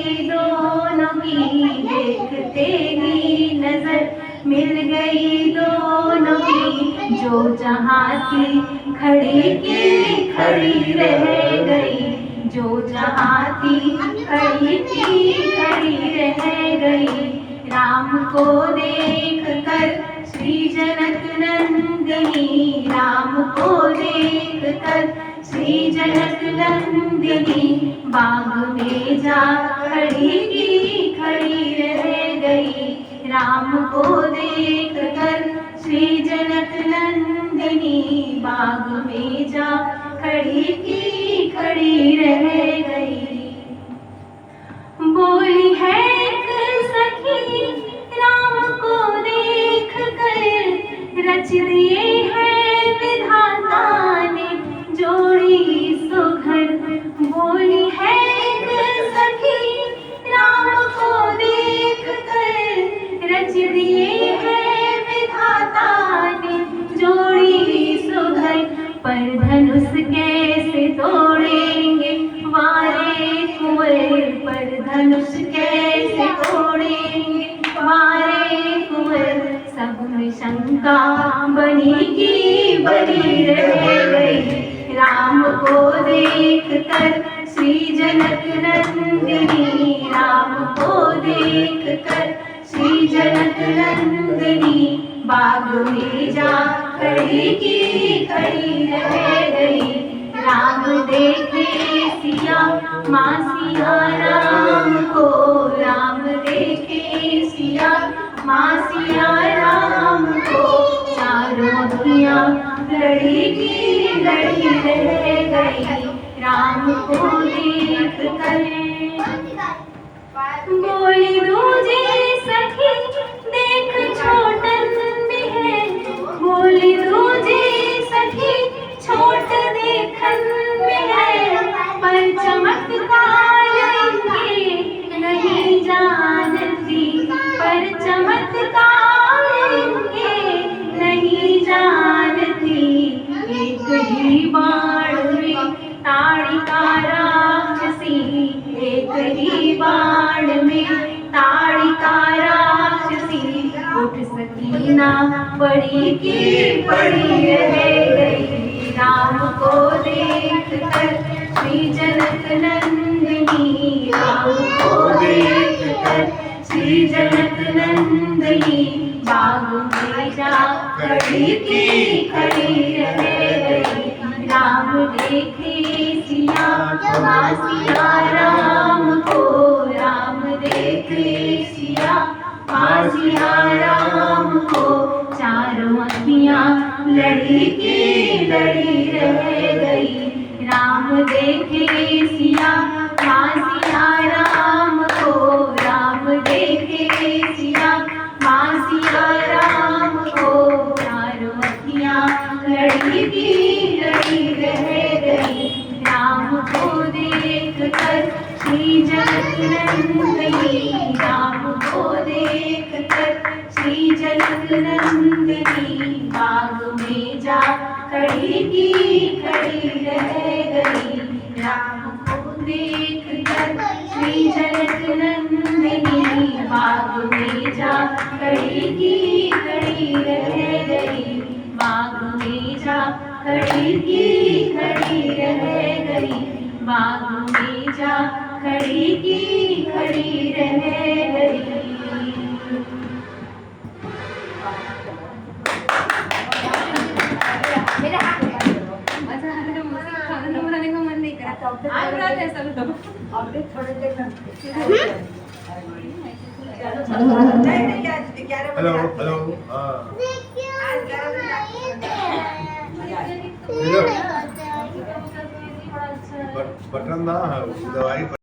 गई दोनों की देखते ही नजर, मिल गई दोनों की जो जहाँ थी खड़ी की खड़ी रह गई, जो जहाँ थी खड़ी की खड़ी रह गई। राम को देख कर श्री जनक नंदिनी, राम को देख कर श्री जनक नंदिनी बाग में जा खड़ी की खड़ी रह गई। राम को देख कर श्री जनक नंदिनी बाग में जा खड़ी की खड़ी रह गई। बोली है एक सखी राम को देख कर, रच दिए हैं विधाता ने जोड़ी सुघर। बोली है एक सखी राम को देख कर, रच दिए हैं विधाता ने जोड़ी सुघर। पर धनुष कैसे तोड़ेंगे वारे कुंवर, पर धनुष कैसे तोड़ेंगे वारे कुंवर। सब में शंका बनी की बनी रह गई। राम को देख कर श्री जनक नंदिनी, राम को देख कर श्री जनक नंदिनी बाग में जा खड़ी की खड़ी रह गई। राम देखे सिया माँ सिया राम को, राम देखे सिया माँ सिया राम को। चारों अखियाँ लड़ी की लड़ी रह गई। राम को देख कर बोली दूजी सखी देख छोटन में है, बोली दूजी सखी छोट देखन में है। पर चमत्कार इनके नहीं जानती, पर चमत्कार इनके नहीं जानती। एक ही बाण में ताड़िका राक्षसी, एक ही बाण में ताड़िका राक्षसी। उठ सकी ना पड़ी की पड़ी रह गई। राम को देख कर श्री जनक नंदिनी, राम को देख कर श्री जनक नंदिनी बाग में जा खड़ी की खड़ी रह गई। राम देखे सिया माँ सिया राम को, राम देखे सिया माँ सिया राम को। चारों अखियाँ लड़ी की लड़ी रह गई। राम देखे सिया माँ सिया राम को, राम देखे सिया माँ सिया राम को। चारों अखियाँ लड़ी की लड़ी रह गई। राम को देख कर श्री जनक नंदिनी, राम को देख कर श्री जनक नंदिनी बाग में जा खड़ी की खड़ी रह गई। राम को देख कर श्री जनक नंदिनी बाग में जा खड़ी की खड़ी रह गई। बाग में जा खड़ी की खड़ी रह गई। बाग में जा खड़ी की खड़ी रह गई। मेरे हाथ बनाने का मन नहीं करा। हेलो हेलो बटन ना दवाई